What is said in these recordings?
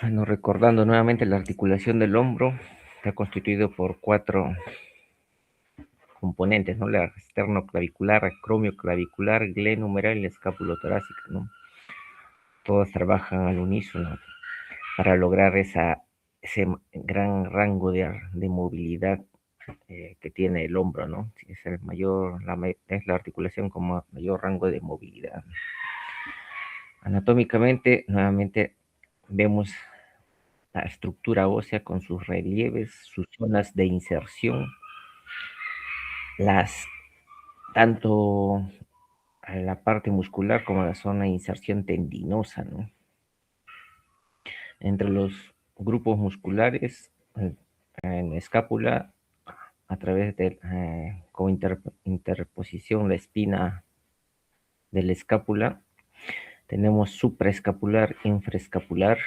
Bueno, recordando nuevamente la articulación del hombro, está constituido por cuatro componentes, ¿no? La esternoclavicular, acromioclavicular, glenumeral y la escapulotorácica, ¿no? Todas trabajan al unísono para lograr ese gran rango de movilidad que tiene el hombro, ¿no? Es el mayor, es la articulación con mayor rango de movilidad. Anatómicamente, nuevamente vemos la estructura ósea con sus relieves, sus zonas de inserción, las tanto a la parte muscular como la zona de inserción tendinosa, ¿no? Entre los grupos musculares, en la escápula, a través de, con interposición, la espina de la escápula, tenemos supraescapular, infraescapular,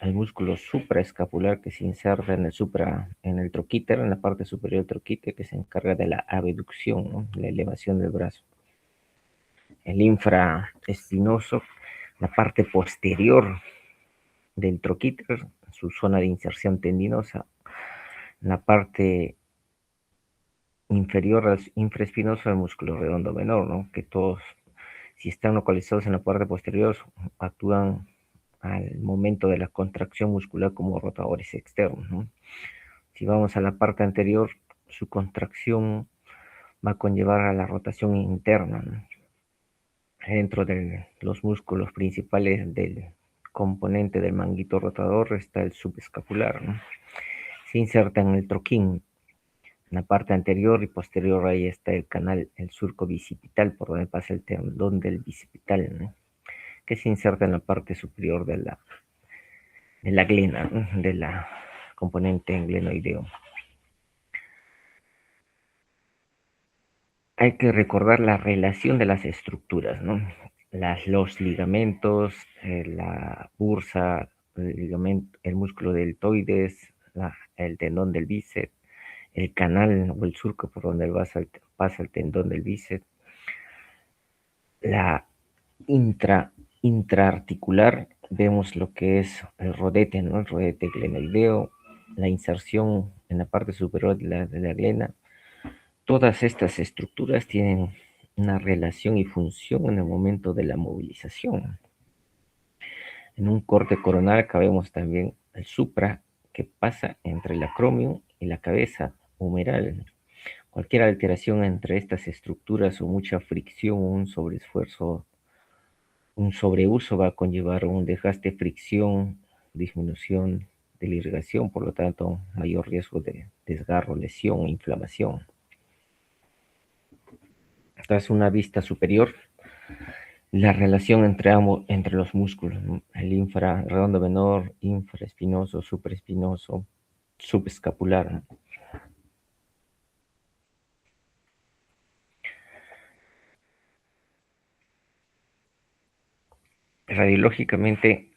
el músculo supraescapular que se inserta en el troquíter, en la parte superior del troquíter, que se encarga de la abducción, ¿no? La elevación del brazo. El infraespinoso, la parte posterior del troquíter, su zona de inserción tendinosa, la parte inferior al infraespinoso del músculo redondo menor, ¿no? Que todos, si están localizados en la parte posterior, actúan al momento de la contracción muscular como rotadores externos, ¿no? Si vamos a la parte anterior, su contracción va a conllevar a la rotación interna, ¿no? Dentro de los músculos principales del componente del manguito rotador está el subescapular, ¿no? Se inserta en el troquín. En la parte anterior y posterior ahí está el canal, el surco bicipital, por donde pasa el tendón del bicipital, ¿no? Que se inserta en la parte superior de la glena, ¿no? De la componente glenoideo. Hay que recordar la relación de las estructuras, ¿no? Los ligamentos, la bursa, el músculo deltoides, el tendón del bíceps, el canal o el surco por donde pasa el tendón del bíceps, la intraarticular, vemos lo que es el rodete, ¿no? El rodete glenoideo, la inserción en la parte superior de la glena. Todas estas estructuras tienen una relación y función en el momento de la movilización. En un corte coronal vemos también el supra que pasa entre el acromio y la cabeza humeral. Cualquier alteración entre estas estructuras o mucha fricción o un sobreesfuerzo, un sobreuso va a conllevar un desgaste, fricción, disminución de la irrigación, por lo tanto, mayor riesgo de desgarro, lesión, inflamación. Esta es una vista superior, la relación entre ambos, entre los músculos, ¿no? El redondo menor, infraespinoso, supraespinoso, subescapular, ¿no? Radiológicamente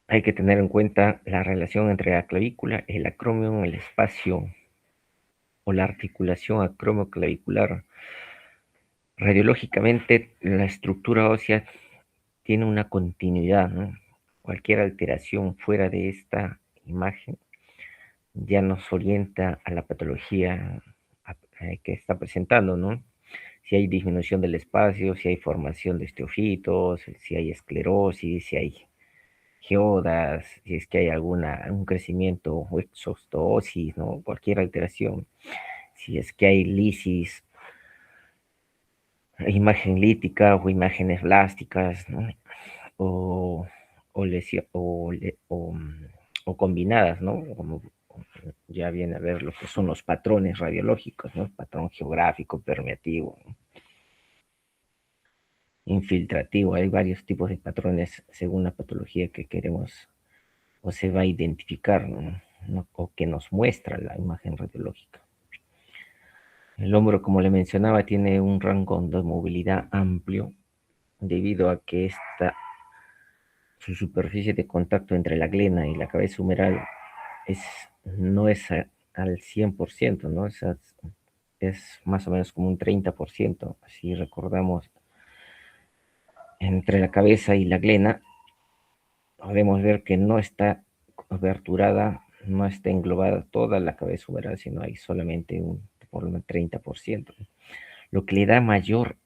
hay que tener en cuenta la relación entre la clavícula, el acromio, el espacio o la articulación acromioclavicular. Radiológicamente la estructura ósea tiene una continuidad, ¿no? Cualquier alteración fuera de esta imagen ya nos orienta a la patología que está presentando, ¿no? Si hay disminución del espacio, si hay formación de osteofitos, si hay esclerosis, si hay geodas, si es que hay un crecimiento o exostosis, ¿no? Cualquier alteración, si es que hay lisis, imagen lítica o imágenes plásticas, ¿no? O, o combinadas, ¿no? Como ya viene a ver lo que son los patrones radiológicos, ¿no? Patrón geográfico, permeativo, infiltrativo. Hay varios tipos de patrones según la patología que queremos o se va a identificar, ¿no? O que nos muestra la imagen radiológica. El hombro, como le mencionaba, tiene un rango de movilidad amplio debido a que su superficie de contacto entre la glena y la cabeza humeral es, no es al 100%, ¿no? Es más o menos como un 30%, si recordamos, entre la cabeza y la glena. podemos ver que no está coberturada, no está englobada toda la cabeza humeral, sino hay solamente por lo menos 30%. Lo que le da mayor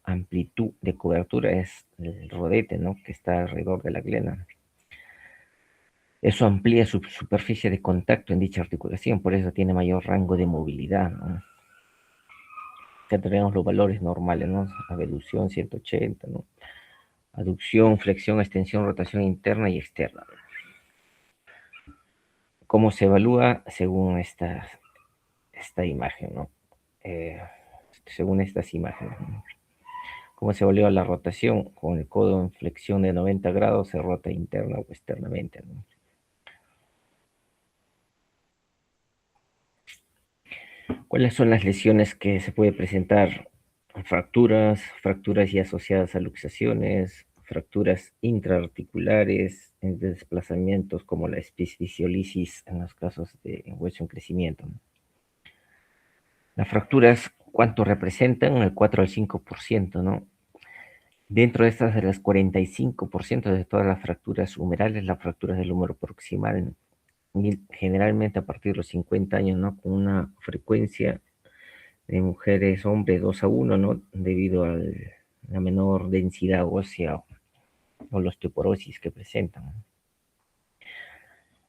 amplitud de cobertura es el rodete, ¿no? Que está alrededor de la glena. Eso amplía su superficie de contacto en dicha articulación, por eso tiene mayor rango de movilidad, ¿no? Acá tenemos los valores normales, ¿no? Abducción 180, ¿no? Aducción, flexión, extensión, rotación interna y externa. ¿Cómo se evalúa? Según esta imagen, ¿no? Según estas imágenes, ¿no? ¿Cómo se evalúa la rotación? Con el codo en flexión de 90 grados se rota interna o externamente, ¿no? ¿Cuáles son las lesiones que se puede presentar? Fracturas y asociadas a luxaciones, fracturas intraarticulares, desplazamientos como la espiciolisis en los casos de hueso en crecimiento, ¿no? Las fracturas, ¿cuánto representan? El 4 al 5%, ¿no? Dentro de estas, de las 45% de todas las fracturas humerales, las fracturas del húmero proximal, generalmente a partir de los 50 años, ¿no? Con una frecuencia de mujeres, hombres 2 a 1, ¿no? Debido a la menor densidad ósea o la osteoporosis que presentan.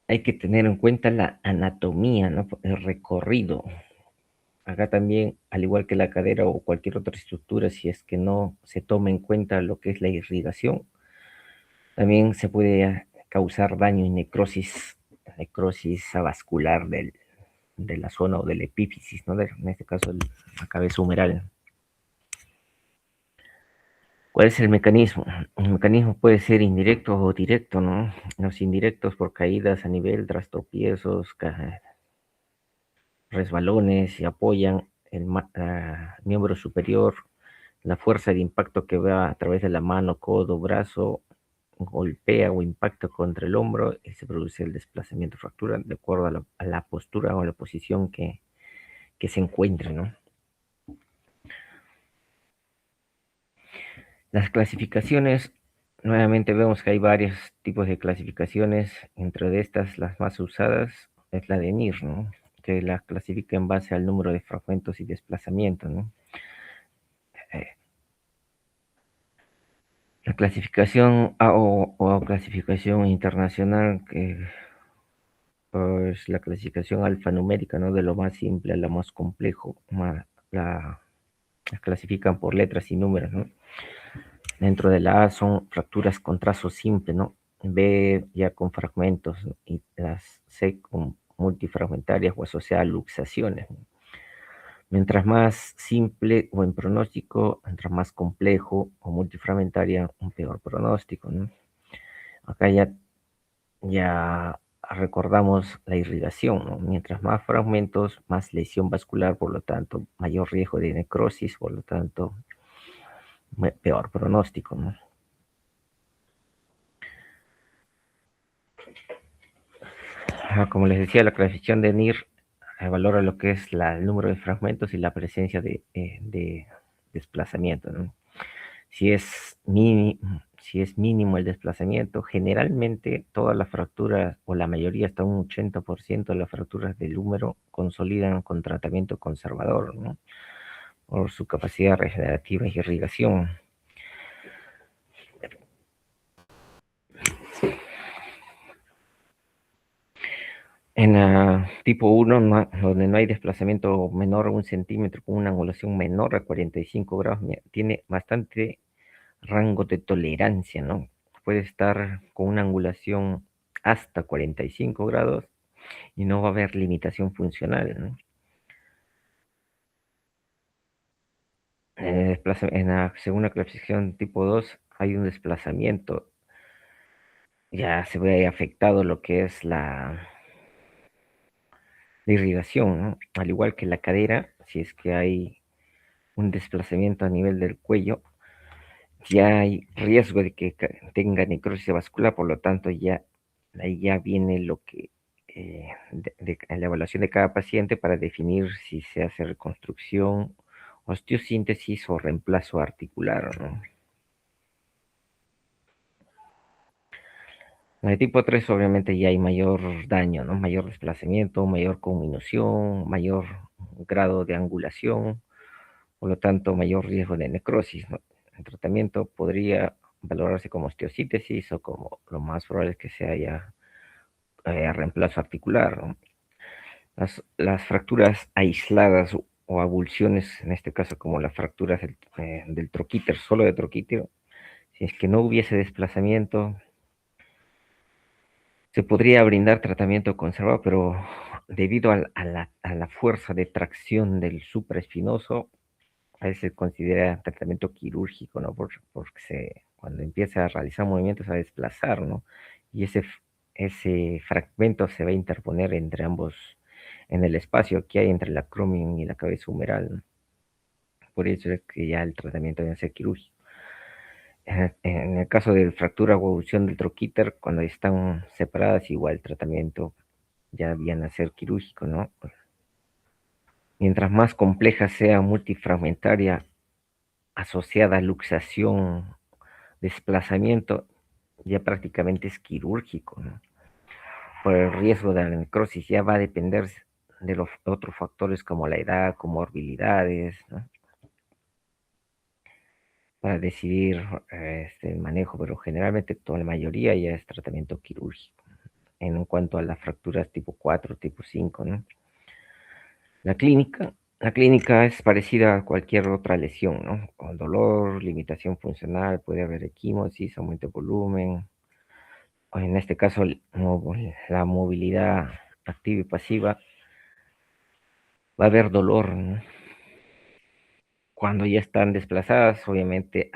Hay que tener en cuenta la anatomía, ¿no? El recorrido. Acá también, al igual que la cadera o cualquier otra estructura, si es que no se toma en cuenta lo que es la irrigación, también se puede causar daño y necrosis avascular de la zona o del epífisis, ¿no? En este caso, la cabeza humeral. ¿Cuál es el mecanismo? El mecanismo puede ser indirecto o directo, ¿no? Los indirectos por caídas a nivel, tras tropiezos, resbalones y apoyan el miembro superior, la fuerza de impacto que va a través de la mano, codo, brazo, golpea o impacta contra el hombro y se produce el desplazamiento fractura de acuerdo a la postura o a la posición que se encuentre, ¿no? Las clasificaciones, nuevamente vemos que hay varios tipos de clasificaciones, entre de estas las más usadas es la de NIR, ¿no? Que la clasifica en base al número de fragmentos y desplazamientos, ¿no? Eh, la clasificación o clasificación internacional, que es la clasificación alfanumérica, ¿no? De lo más simple a lo más complejo, la clasifican por letras y números, ¿no? Dentro de la A son fracturas con trazo simple, ¿no? B ya con fragmentos, ¿no? Y las C con multifragmentarias o asociadas a luxaciones, ¿no? Mientras más simple o en pronóstico, mientras más complejo o multifragmentaria, un peor pronóstico, ¿no? Acá ya recordamos la irrigación, ¿no? Mientras más fragmentos, más lesión vascular, por lo tanto, mayor riesgo de necrosis, por lo tanto, peor pronóstico, ¿no? Como les decía, la clasificación de NIR valora lo que es el número de fragmentos y la presencia de desplazamiento, ¿no? Si es, si es mínimo el desplazamiento, generalmente todas las fracturas, o la mayoría, hasta un 80% de las fracturas del húmero consolidan con tratamiento conservador, ¿no? Por su capacidad regenerativa y irrigación. En la tipo 1, donde no hay desplazamiento menor a 1 centímetro, con una angulación menor a 45 grados, tiene bastante rango de tolerancia, ¿no? Puede estar con una angulación hasta 45 grados y no va a haber limitación funcional, ¿no? En la segunda clasificación tipo 2 hay un desplazamiento, ya se ve afectado lo que es la irrigación, ¿no? Al igual que la cadera, si es que hay un desplazamiento a nivel del cuello, ya hay riesgo de que tenga necrosis vascular, por lo tanto ya ahí ya viene lo que la evaluación de cada paciente para definir si se hace reconstrucción, osteosíntesis o reemplazo articular, ¿no? En el tipo 3 obviamente ya hay mayor daño, ¿no? Mayor desplazamiento, mayor conminución, mayor grado de angulación, por lo tanto mayor riesgo de necrosis, ¿no? El tratamiento podría valorarse como osteosíntesis o como lo más probable es que se haya reemplazo articular, ¿no? Las fracturas aisladas o avulsiones, en este caso como las fracturas del troquíter, solo de troquíter, si es que no hubiese desplazamiento, se podría brindar tratamiento conservado, pero debido a la fuerza de tracción del supraespinoso, a veces se considera tratamiento quirúrgico, ¿no? Porque cuando empieza a realizar movimientos a desplazar, ¿no? Y ese fragmento se va a interponer entre ambos, en el espacio que hay entre el acromion y la cabeza humeral, ¿no? Por eso es que ya el tratamiento debe ser quirúrgico. En el caso de fractura o avulsión del troquíter, cuando están separadas, igual el tratamiento ya viene a ser quirúrgico, ¿no? Mientras más compleja sea multifragmentaria, asociada a luxación, desplazamiento, ya prácticamente es quirúrgico, ¿no? Por el riesgo de la necrosis ya va a depender de los otros factores como la edad, comorbilidades, ¿no? Para decidir el manejo, pero generalmente toda la mayoría ya es tratamiento quirúrgico. En cuanto a las fracturas tipo 4, tipo 5, ¿no? La clínica, la clínica es parecida a cualquier otra lesión, ¿no? Con dolor, limitación funcional, puede haber equimosis, aumento de volumen, o en este caso la movilidad activa y pasiva, va a haber dolor, ¿no? Cuando ya están desplazadas, obviamente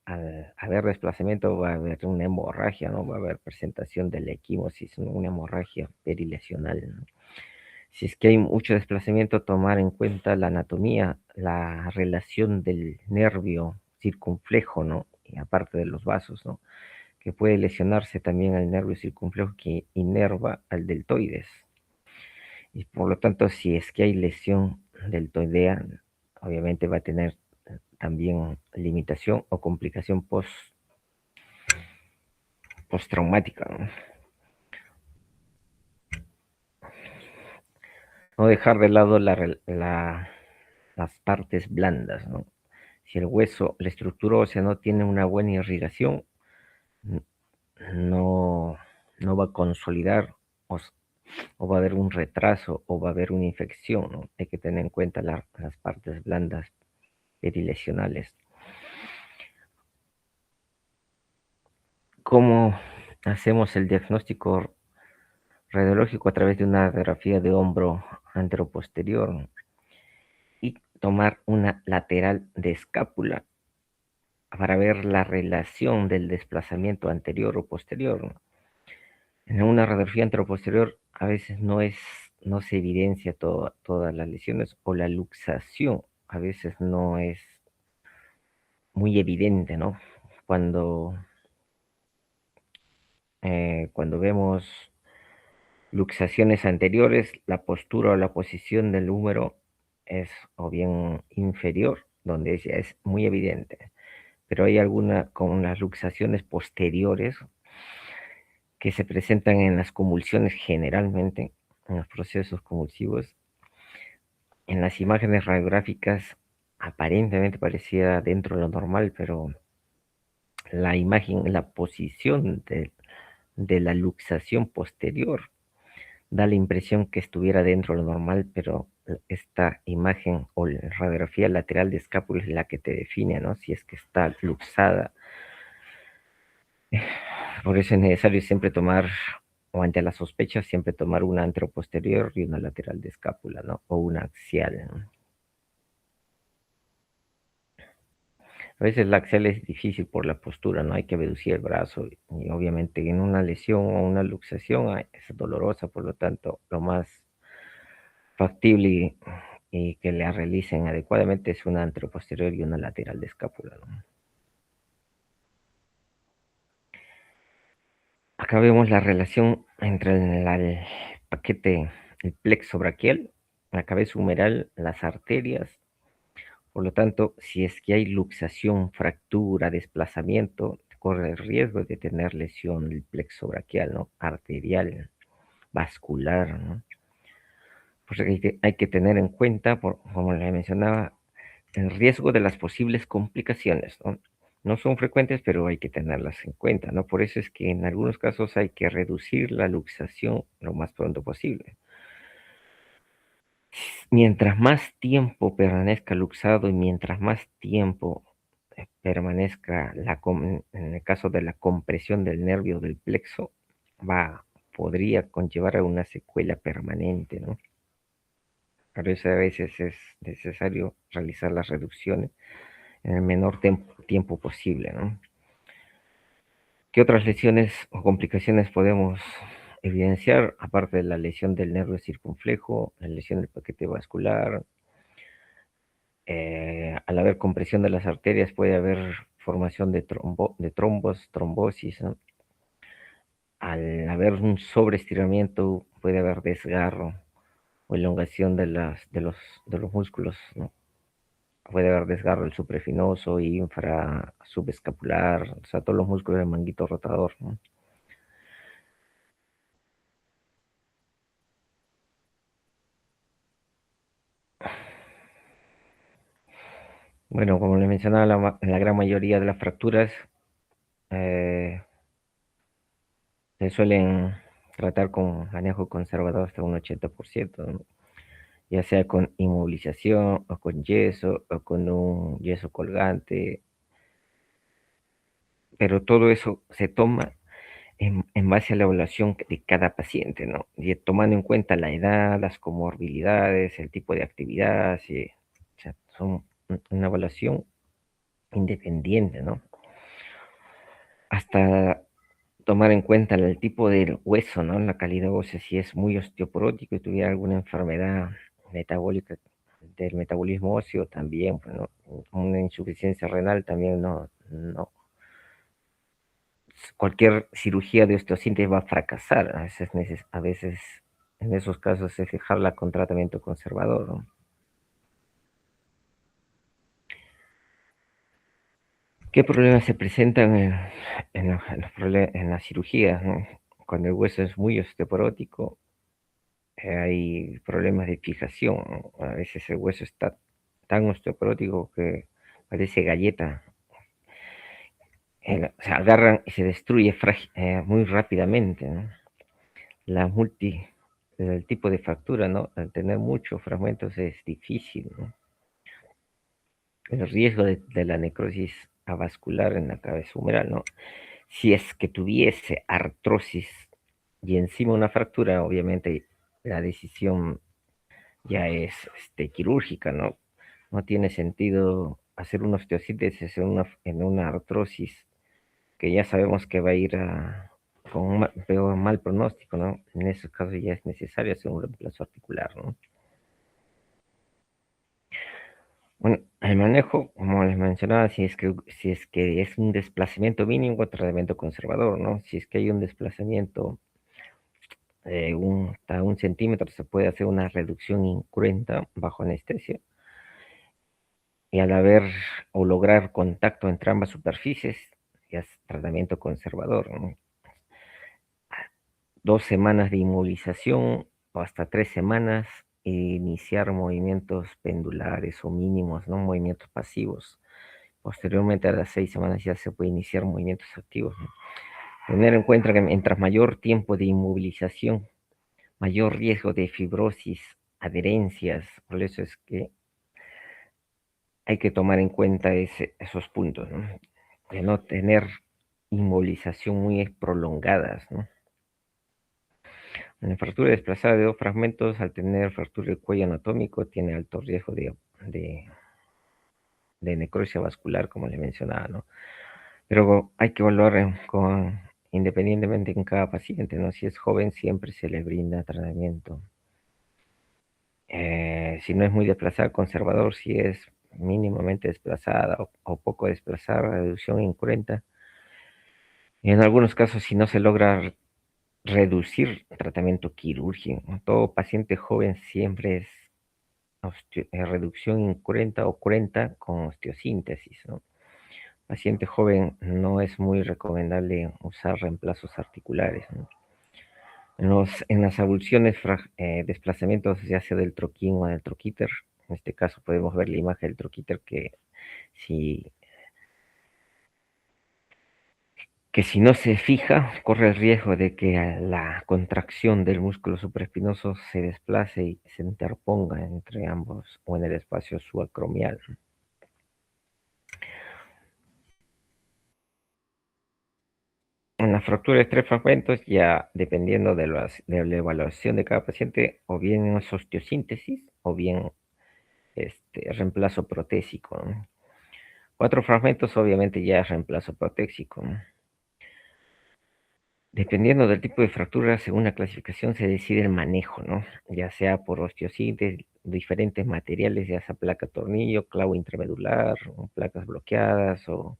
al haber desplazamiento va a haber una hemorragia, ¿no? Va a haber presentación de la equimosis, ¿no? Una hemorragia perilesional, ¿no? Si es que hay mucho desplazamiento, tomar en cuenta la anatomía, la relación del nervio circunflejo, ¿no? Y aparte de los vasos, ¿no? Que puede lesionarse también el nervio circunflejo que inerva al deltoides. Y por lo tanto, si es que hay lesión deltoidea, obviamente va a tener también limitación o complicación postraumática, ¿no? No dejar de lado las partes blandas, ¿no? Si el hueso, la estructura ósea no tiene una buena irrigación, no, no va a consolidar o, o va a haber un retraso o va a haber una infección, ¿no? Hay que tener en cuenta las partes blandas perilesionales. ¿Cómo hacemos el diagnóstico radiológico? A través de una radiografía de hombro anteroposterior y tomar una lateral de escápula para ver la relación del desplazamiento anterior o posterior, ¿no? En una radiografía anteroposterior a veces no se evidencia todas las lesiones o la luxación a veces no es muy evidente, ¿no? Cuando, cuando vemos luxaciones anteriores, la postura o la posición del húmero es o bien inferior, donde ya es muy evidente, pero hay alguna con las luxaciones posteriores que se presentan en las convulsiones generalmente, en los procesos convulsivos. En las imágenes radiográficas aparentemente parecía dentro de lo normal, pero la imagen, la posición de la luxación posterior da la impresión que estuviera dentro de lo normal, pero esta imagen o la radiografía lateral de escápula es la que te define, ¿no? Si es que está luxada. Por eso es necesario siempre tomar, o ante la sospecha, siempre tomar una anteroposterior y una lateral de escápula, ¿no? O una axial, ¿no? A veces la axial es difícil por la postura, ¿no? Hay que reducir el brazo y obviamente en una lesión o una luxación es dolorosa, por lo tanto, lo más factible y que la realicen adecuadamente es una anteroposterior y una lateral de escápula, ¿no? Acá vemos la relación entre el paquete, el plexo braquial, la cabeza humeral, las arterias. Por lo tanto, si es que hay luxación, fractura, desplazamiento, corre el riesgo de tener lesión del plexo braquial, ¿no? Arterial, vascular, ¿no? Pues hay que tener en cuenta, como le mencionaba, el riesgo de las posibles complicaciones, ¿no? No son frecuentes, pero hay que tenerlas en cuenta, ¿no? Por eso es que en algunos casos hay que reducir la luxación lo más pronto posible. Mientras más tiempo permanezca luxado y mientras más tiempo permanezca en el caso de la compresión del nervio del plexo, podría conllevar a una secuela permanente, ¿no? Por eso a veces es necesario realizar las reducciones en el menor tiempo posible, ¿no? ¿Qué otras lesiones o complicaciones podemos evidenciar? Aparte de la lesión del nervio circunflejo, la lesión del paquete vascular, al haber compresión de las arterias puede haber formación de trombos, trombosis, ¿no? Al haber un sobreestiramiento puede haber desgarro o elongación de los músculos, ¿no? Puede haber desgarro del supraespinoso, infra, subescapular, o sea, todos los músculos del manguito rotador, ¿no? Bueno, como le mencionaba, la gran mayoría de las fracturas eh, se suelen tratar con manejo conservador hasta un 80%, ¿no? Ya sea con inmovilización o con yeso o con un yeso colgante, pero todo eso se toma en base a la evaluación de cada paciente, ¿no? Y tomando en cuenta la edad, las comorbilidades, el tipo de actividad, sí, o sea, son una evaluación independiente, ¿no? Hasta tomar en cuenta el tipo del hueso, ¿no? La calidad ósea, si es muy osteoporótico y tuviera alguna enfermedad metabólica del metabolismo óseo también, pues, ¿no? Una insuficiencia renal también no. Cualquier cirugía de osteosíntesis va a fracasar. A veces en esos casos es dejarla con tratamiento conservador, ¿no? ¿Qué problemas se presentan en la cirugía, ¿no? Cuando el hueso es muy osteoporótico, hay problemas de fijación, ¿no? A veces el hueso está tan osteoporótico que parece galleta. Se agarran y se destruye muy rápidamente, ¿no? La el tipo de fractura, ¿no? Al tener muchos fragmentos es difícil, ¿no? El riesgo de la necrosis avascular en la cabeza humeral, ¿no? Si es que tuviese artrosis y encima una fractura, obviamente la decisión ya es quirúrgica, ¿no? No tiene sentido hacer una osteosíntesis en una artrosis que ya sabemos que va a ir con un peor mal pronóstico, ¿no? En esos casos ya es necesario hacer un reemplazo articular, ¿no? Bueno, el manejo, como les mencionaba, si es que es un desplazamiento mínimo, tratamiento conservador, ¿no? Si es que hay un desplazamiento hasta 1 centímetro, se puede hacer una reducción incruenta bajo anestesia. Y al haber o lograr contacto entre ambas superficies, ya es tratamiento conservador, ¿no? 2 semanas de inmovilización o hasta 3 semanas e iniciar movimientos pendulares o mínimos, ¿no? Movimientos pasivos. Posteriormente a las 6 semanas ya se puede iniciar movimientos activos, ¿no? Tener en cuenta que mientras mayor tiempo de inmovilización, mayor riesgo de fibrosis, adherencias. Por eso es que hay que tomar en cuenta esos puntos, ¿no? De no tener inmovilización muy prolongadas, ¿no? En la fractura desplazada de dos fragmentos, al tener fractura del cuello anatómico, tiene alto riesgo de, de necrosis vascular, como le mencionaba, ¿no? Pero hay que evaluar independientemente en cada paciente, ¿no? Si es joven, siempre se le brinda tratamiento. Si no es muy desplazada, conservador; si es mínimamente desplazada o poco desplazada, reducción incruenta. Y en algunos casos, si no se logra reducir, tratamiento quirúrgico, ¿no? Todo paciente joven siempre es reducción incruenta o cruenta con osteosíntesis, ¿no? Paciente joven no es muy recomendable usar reemplazos articulares, ¿no? En las avulsiones, desplazamientos ya sea del troquín o del troquíter, en este caso podemos ver la imagen del troquíter si, que si no se fija, corre el riesgo de que la contracción del músculo supraespinoso se desplace y se interponga entre ambos o en el espacio subacromial. En la fractura de tres fragmentos, ya dependiendo de la evaluación de cada paciente, o bien es osteosíntesis o bien reemplazo protésico, ¿no? Cuatro fragmentos, obviamente, ya es reemplazo protésico, ¿no? Dependiendo del tipo de fractura, según la clasificación, se decide el manejo, ¿no? Ya sea por osteosíntesis, diferentes materiales, ya sea placa tornillo, clavo intramedular, o placas bloqueadas o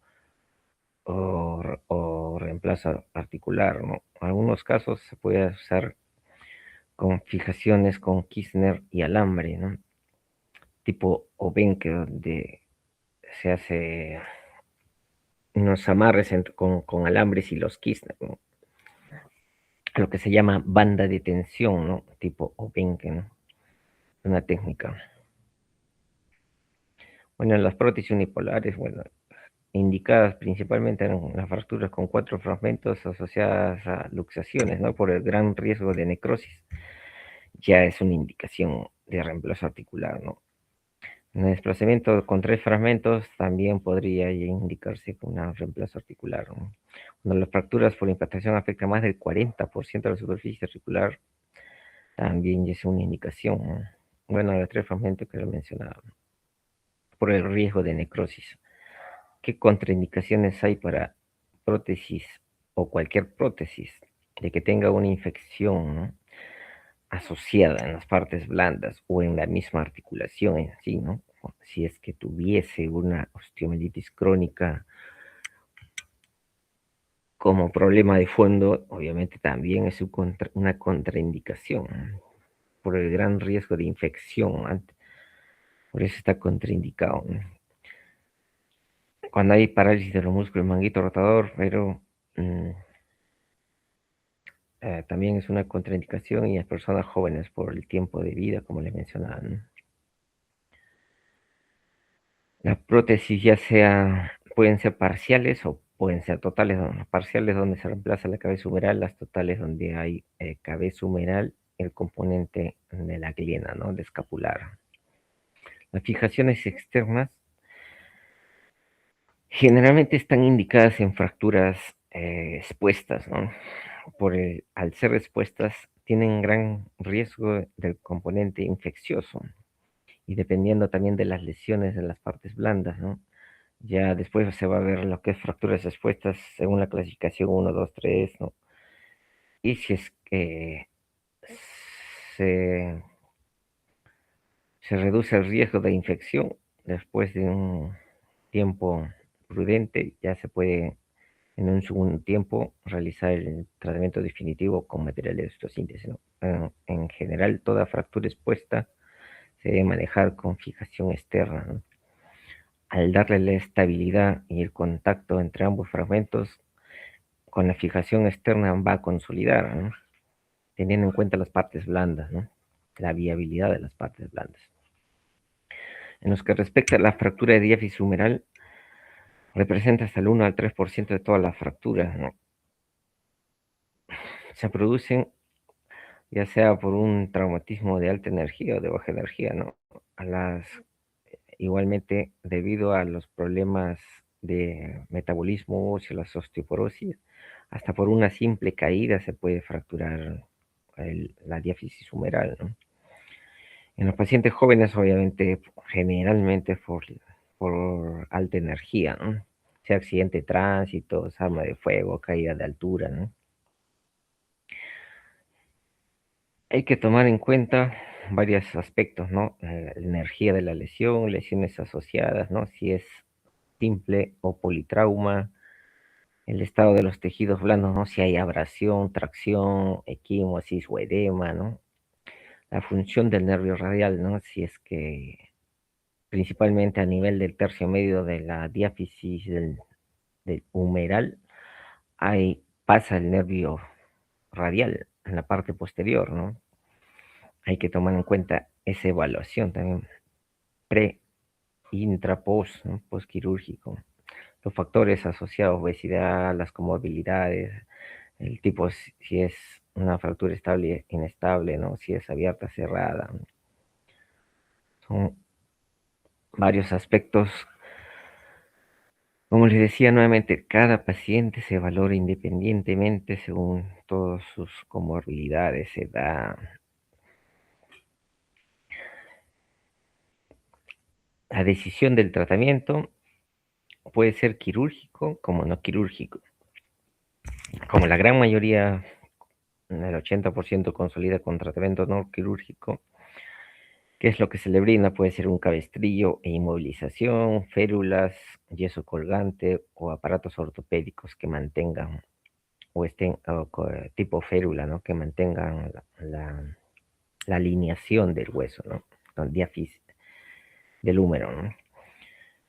reemplazo articular, ¿no? En algunos casos se puede usar con fijaciones con Kirchner y alambre, ¿no? Tipo Obenque, donde se hace unos amarres con alambres y los Kirchner, ¿no? Lo que se llama banda de tensión, ¿no? Tipo Obenque, ¿no? Una técnica. Bueno, en las prótesis unipolares, bueno, indicadas principalmente en las fracturas con cuatro fragmentos asociadas a luxaciones, ¿no? Por el gran riesgo de necrosis, ya es una indicación de reemplazo articular, ¿no? En el desplazamiento con tres fragmentos también podría indicarse con un reemplazo articular, ¿no? Cuando las fracturas por impactación afectan más del 40% de la superficie articular, también ya es una indicación, ¿no? Bueno, los tres fragmentos que lo mencionaba, por el riesgo de necrosis. ¿Qué contraindicaciones hay para prótesis o cualquier prótesis de que tenga una infección, ¿no? Asociada en las partes blandas o en la misma articulación en sí, ¿no? Si es que tuviese una osteomielitis crónica como problema de fondo, obviamente también es una contraindicación, ¿no? Por el gran riesgo de infección, ¿no? Por eso está contraindicado, ¿no? Cuando hay parálisis de los músculos manguito rotador, pero también es una contraindicación y en personas jóvenes por el tiempo de vida, como les mencionaba, ¿no? Las prótesis ya sea, pueden ser parciales o pueden ser totales, ¿no? Las parciales donde se reemplaza la cabeza humeral, las totales donde hay cabeza humeral, el componente de la gliena, ¿no? El escapular. Las fijaciones externas generalmente están indicadas en fracturas expuestas, ¿no? Al ser expuestas, tienen gran riesgo del componente infeccioso y dependiendo también de las lesiones de las partes blandas, ¿no? Ya después se va a ver lo que es fracturas expuestas según la clasificación uno 2 3, ¿no? Y si es que se, se reduce el riesgo de infección después de un tiempo prudente, ya se puede en un segundo tiempo realizar el tratamiento definitivo con material de osteosíntesis, ¿no? En general, toda fractura expuesta se debe manejar con fijación externa, ¿no? Al darle la estabilidad y el contacto entre ambos fragmentos, con la fijación externa va a consolidar, ¿no? Teniendo en cuenta las partes blandas, ¿no? La viabilidad de las partes blandas. En los que respecta a la fractura de diáfisis humeral, representa hasta el 1 al 3% de todas las fracturas, ¿no? Se producen ya sea por un traumatismo de alta energía o de baja energía, ¿no? Igualmente, debido a los problemas de metabolismo óseo, la osteoporosis, hasta por una simple caída se puede fracturar la diáfisis humeral, ¿no? En los pacientes jóvenes, obviamente, generalmente por alta energía, ¿no? Sea accidente de tránsito, arma de fuego, caída de altura, ¿no? Hay que tomar en cuenta varios aspectos, ¿no? La energía de la lesión, lesiones asociadas, ¿no? Si es simple o politrauma, el estado de los tejidos blandos, ¿no? Si hay abrasión, tracción, equimosis o edema, ¿no? La función del nervio radial, ¿no? Si es que principalmente a nivel del tercio medio de la diáfisis del humeral, ahí pasa el nervio radial en la parte posterior, ¿no? Hay que tomar en cuenta esa evaluación también, pre, intra, post, ¿no? Postquirúrgico. Los factores asociados, obesidad, las comorbilidades, el tipo, si es una fractura estable, inestable, ¿no? Si es abierta, cerrada. Son varios aspectos. Como les decía nuevamente, cada paciente se valora independientemente según todas sus comorbilidades, edad. La decisión del tratamiento puede ser quirúrgico como no quirúrgico. Como la gran mayoría, el 80% consolida con tratamiento no quirúrgico, ¿qué es lo que se le brinda? Puede ser un cabestrillo e inmovilización, férulas, yeso colgante o aparatos ortopédicos que mantengan o estén tipo férula, ¿no? Que mantengan la alineación del hueso, ¿no? El diáfisis del húmero, ¿no?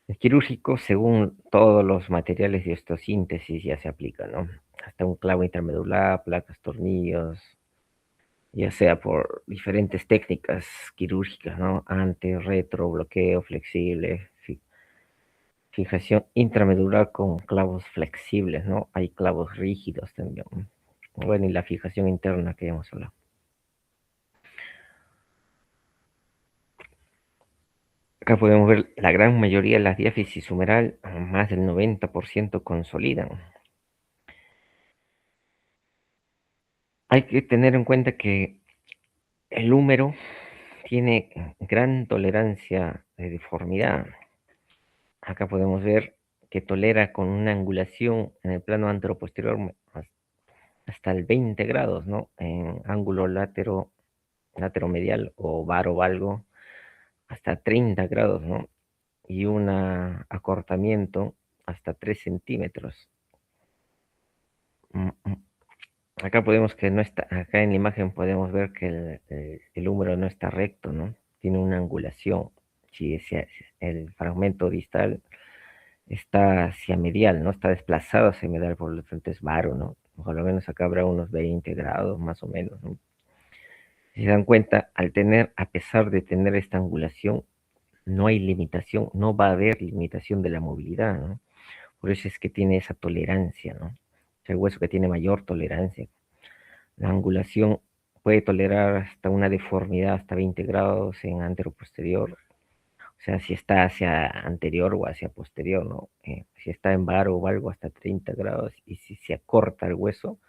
El quirúrgico, según todos los materiales de osteosíntesis, ya se aplica, ¿no? Hasta un clavo intermedular, placas, tornillos, ya sea por diferentes técnicas quirúrgicas, ¿no? Ante, retro, bloqueo, flexible, fijación intramedular con clavos flexibles, ¿no? Hay clavos rígidos también. Bueno, y la fijación interna que hemos hablado. Acá podemos ver la gran mayoría de las diáfisis humeral, más del 90% consolidan. Hay que tener en cuenta que el húmero tiene gran tolerancia de deformidad. Acá podemos ver que tolera con una angulación en el plano anteroposterior hasta el 20 grados, ¿no? En ángulo lateromedial o varovalgo hasta 30 grados, ¿no? Y un acortamiento hasta 3 centímetros. Acá podemos que no está, acá en la imagen podemos ver que el húmero no está recto, ¿no? Tiene una angulación. Si el fragmento distal está hacia medial, ¿no? Está desplazado hacia medial, por lo tanto es varo, ¿no? Por lo menos acá habrá unos 20 grados más o menos, ¿no? Si se dan cuenta, a pesar de tener esta angulación, no hay limitación, no va a haber limitación de la movilidad, ¿no? Por eso es que tiene esa tolerancia, ¿no? Es el hueso que tiene mayor tolerancia. La angulación puede tolerar hasta una deformidad hasta 20 grados en anteroposterior. O sea, si está hacia anterior o hacia posterior, ¿no? Si está en varo o algo hasta 30 grados y si se acorta el hueso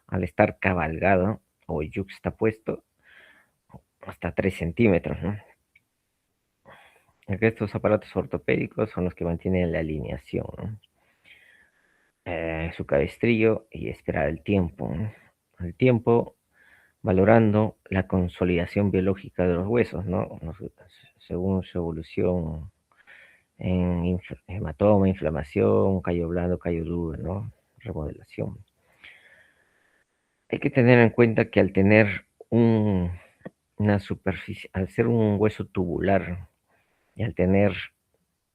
al estar cabalgado o yuxtapuesto hasta 3 centímetros, ¿no? Estos aparatos ortopédicos son los que mantienen la alineación, ¿no? Su cabestrillo y esperar el tiempo, ¿no? El tiempo valorando la consolidación biológica de los huesos, ¿no? Según su evolución en hematoma, inflamación, callo blando, callo duro, ¿no? Remodelación. Hay que tener en cuenta que al tener una superficie, al ser un hueso tubular y al tener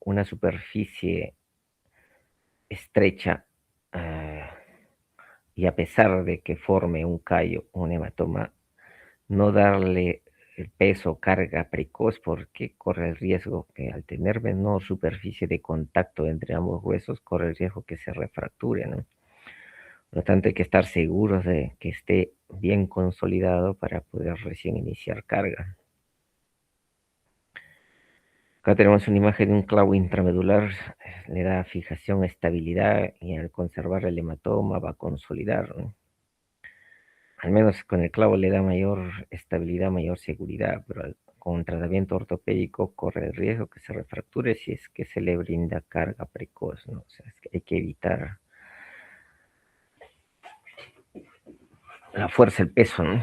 una superficie estrecha, y a pesar de que forme un callo, un hematoma, no darle el peso o carga precoz porque corre el riesgo que al tener menor superficie de contacto entre ambos huesos, corre el riesgo que se refracture, ¿no? Por lo tanto, hay que estar seguros de que esté bien consolidado para poder recién iniciar carga. Acá tenemos una imagen de un clavo intramedular, le da fijación, estabilidad y al conservar el hematoma va a consolidar, ¿no? Al menos con el clavo le da mayor estabilidad, mayor seguridad, pero con tratamiento ortopédico corre el riesgo que se refracture si es que se le brinda carga precoz, ¿no? O sea, es que hay que evitar la fuerza, el peso, ¿no?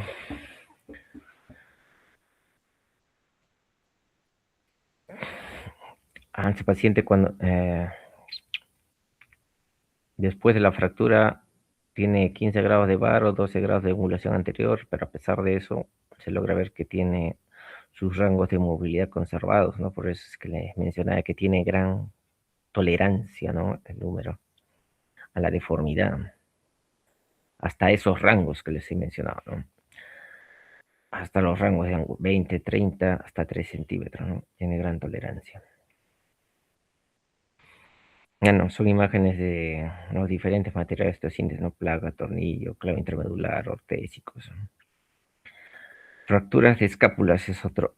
A ese paciente cuando después de la fractura tiene 15 grados de varo, 12 grados de angulación anterior, pero a pesar de eso se logra ver que tiene sus rangos de movilidad conservados, ¿no? Por eso es que les mencionaba que tiene gran tolerancia, ¿no? El número. a la deformidad, hasta esos rangos que les he mencionado, ¿no? Hasta los rangos de 20, 30, hasta 3 centímetros, ¿no? Tiene gran tolerancia. Bueno, son imágenes de los diferentes materiales toscintes, ¿no? Placa, tornillo, clavo intermedular, ortésicos, ¿no? Fracturas de escápulas es otro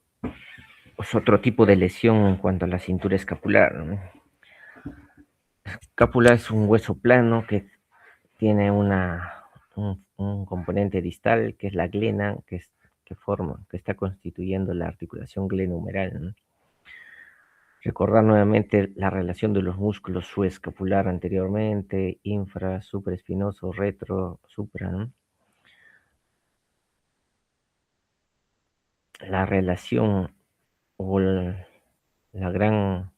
tipo de lesión en cuanto a la cintura escapular, ¿no? Escápula es un hueso plano que tiene un componente distal que es la glena, que está constituyendo la articulación glenohumeral, ¿no? Recordar nuevamente la relación de los músculos subescapular anteriormente, infra, supraespinoso, retro, supra, ¿no? La relación o la gran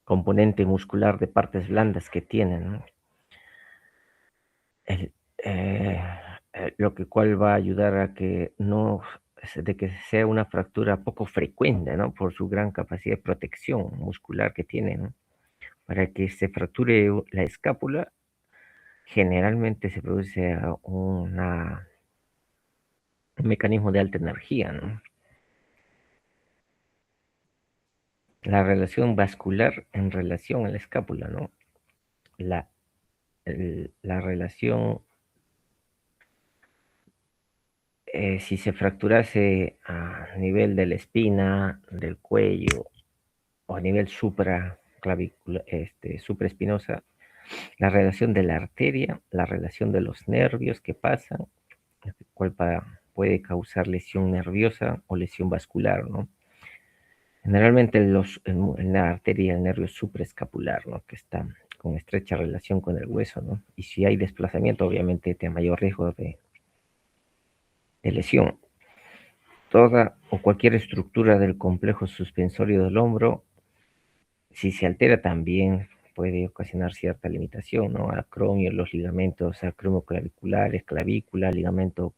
componente muscular de partes blandas que tienen, ¿no? El, eh, lo que cual va a ayudar a que no, de que sea una fractura poco frecuente, ¿no? Por su gran capacidad de protección muscular que tiene, ¿no? Para que se fracture la escápula, generalmente se produce un mecanismo de alta energía, ¿no? La relación vascular en relación a la escápula, ¿no? La, la relación, si se fracturase a nivel de la espina, del cuello, o a nivel supraespinosa, la relación de la arteria, la relación de los nervios que pasan, cual puede causar lesión nerviosa o lesión vascular, ¿no? Generalmente en la arteria el nervio supraescapular, ¿no? Que está con estrecha relación con el hueso, ¿no? Y si hay desplazamiento, obviamente tiene mayor riesgo de lesión. Toda o cualquier estructura del complejo suspensorio del hombro, si se altera también puede ocasionar cierta limitación, ¿no? Acromio, los ligamentos acromioclaviculares, clavícula, ligamento,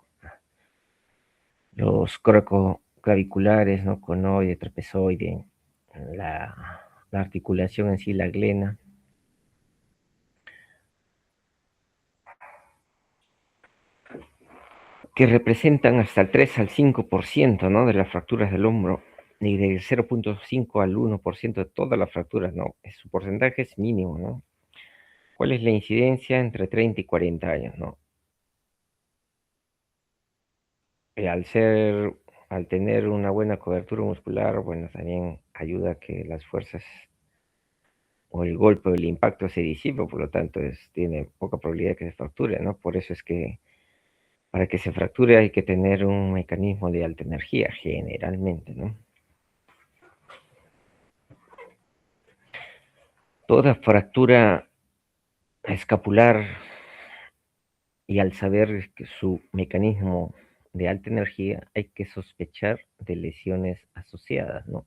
los coracoclaviculares, ¿no? Conoide, trapezoide, la articulación en sí, la glena, que representan hasta el 3 al 5%, ¿no? De las fracturas del hombro y del 0.5 al 1% de todas las fracturas, ¿no? Su porcentaje es mínimo, ¿no? ¿Cuál es la incidencia entre 30 y 40 años, ¿no? Eh, al ser, al tener una buena cobertura muscular, bueno, también ayuda a que las fuerzas o el golpe o el impacto se disipe, por lo tanto, tiene poca probabilidad de que se fracture, ¿no? Por eso es que para que se fracture hay que tener un mecanismo de alta energía, generalmente, ¿no? Toda fractura escapular, y al saber que su mecanismo de alta energía, hay que sospechar de lesiones asociadas, ¿no?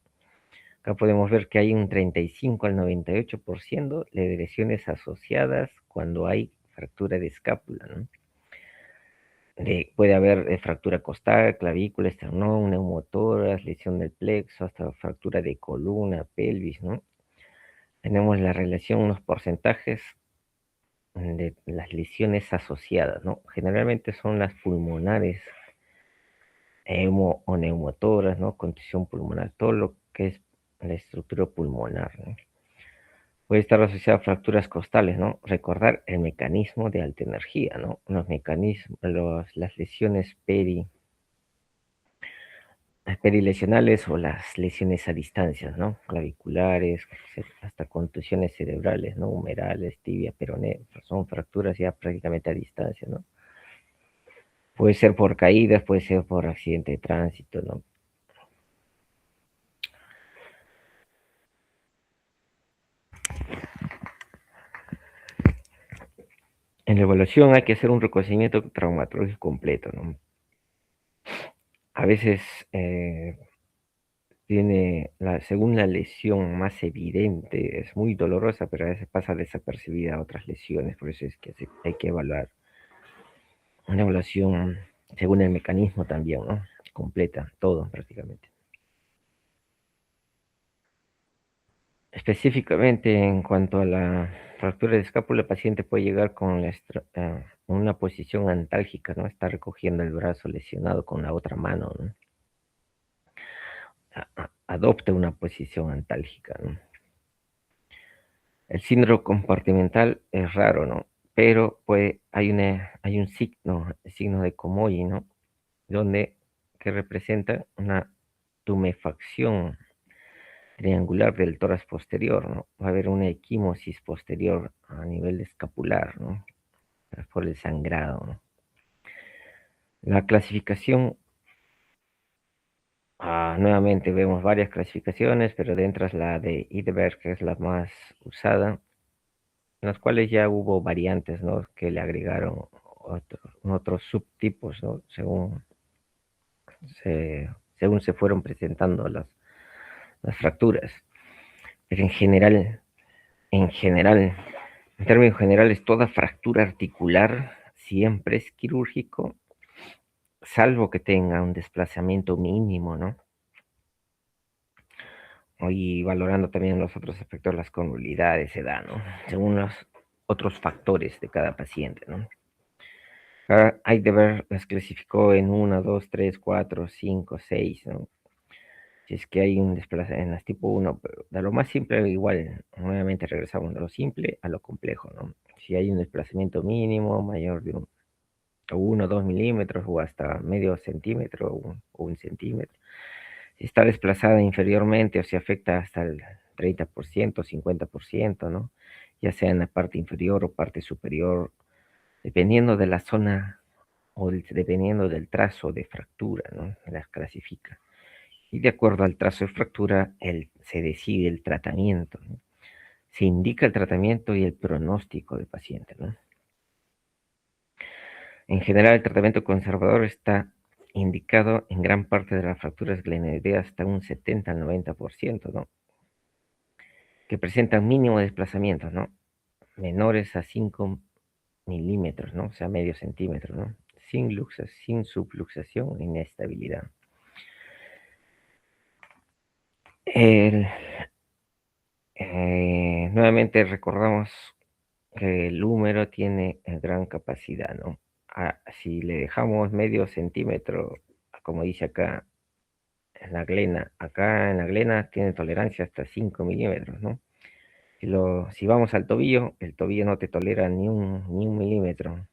Acá podemos ver que hay un 35 al 98% de lesiones asociadas cuando hay fractura de escápula, ¿no? Puede haber fractura costal, clavícula, esternón, neumotoras, lesión del plexo, hasta fractura de columna, pelvis, ¿no? Tenemos la relación, unos porcentajes de las lesiones asociadas, ¿no? Generalmente son las pulmonares, o neumotoras, ¿no? Contusión pulmonar, todo lo que es la estructura pulmonar, ¿no? Puede estar asociada a fracturas costales, ¿no? Recordar el mecanismo de alta energía, ¿no? Las lesiones perilesionales o las lesiones a distancia, ¿no? Claviculares, hasta contusiones cerebrales, ¿no? Humerales, tibia, peroné, son fracturas ya prácticamente a distancia, ¿no? Puede ser por caídas, puede ser por accidente de tránsito, ¿no? En la evaluación hay que hacer un reconocimiento traumatológico completo, ¿no? A veces según la lesión más evidente, es muy dolorosa, pero a veces pasa desapercibida a otras lesiones, por eso es que hay que evaluar. Una evaluación según el mecanismo también, ¿no? Completa, todo prácticamente. Específicamente en cuanto a la fractura de escápula, el paciente puede llegar con una posición antálgica, ¿no? Está recogiendo el brazo lesionado con la otra mano, ¿no? Adopta una posición antálgica, ¿no? El síndrome compartimental es raro, ¿no? Pero hay un signo, el signo de Comoy, ¿no? Que representa una tumefacción triangular del tórax posterior, ¿no? Va a haber una equimosis posterior a nivel escapular, ¿no? Por el sangrado, ¿no? La clasificación, nuevamente vemos varias clasificaciones, pero dentro es la de Ideberg, que es la más usada, en las cuales ya hubo variantes, ¿no? Que le agregaron otros subtipos, ¿no? Se, según se fueron presentando las fracturas. Pero en términos generales, toda fractura articular siempre es quirúrgico, salvo que tenga un desplazamiento mínimo, ¿no? Y valorando también los otros aspectos, las comorbilidades, edad, ¿no? Según los otros factores de cada paciente, ¿no? Heidelberg las clasificó en 1, 2, 3, 4, 5, 6, ¿no? Si es que hay un desplazamiento en las tipo 1, pero de lo más simple, igual, nuevamente regresamos de lo simple a lo complejo, ¿no? Si hay un desplazamiento mínimo mayor de 1 o 2 milímetros o hasta medio centímetro o un centímetro. Si está desplazada inferiormente o si afecta hasta el 30%, 50%, ¿no? Ya sea en la parte inferior o parte superior, dependiendo de la zona o dependiendo del trazo de fractura, ¿no? Las clasifica. Y de acuerdo al trazo de fractura, se decide el tratamiento, ¿no? Se indica el tratamiento y el pronóstico del paciente, ¿no? En general, el tratamiento conservador está indicado en gran parte de las fracturas glenoideas, hasta un 70 al 90%, ¿no? Que presentan mínimo desplazamientos, ¿no? Menores a 5 milímetros, ¿no? O sea, medio centímetro, ¿no? Sin subluxación e inestabilidad. El, nuevamente recordamos que el húmero tiene gran capacidad, ¿no? Si le dejamos medio centímetro, como dice acá, acá en la glena tiene tolerancia hasta 5 milímetros, ¿no? Si vamos al tobillo, el tobillo no te tolera ni un milímetro.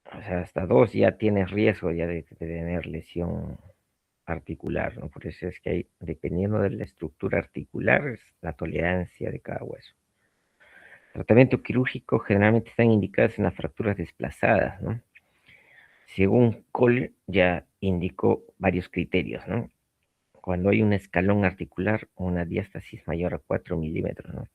O sea, hasta 2 ya tienes riesgo ya de tener lesión articular, ¿no? Por eso es que hay, dependiendo de la estructura articular, es la tolerancia de cada hueso. Tratamiento quirúrgico generalmente están indicados en las fracturas desplazadas, ¿no? Según Cole ya indicó varios criterios, ¿no? Cuando hay un escalón articular o una diástasis mayor a 4 milímetros, ¿no?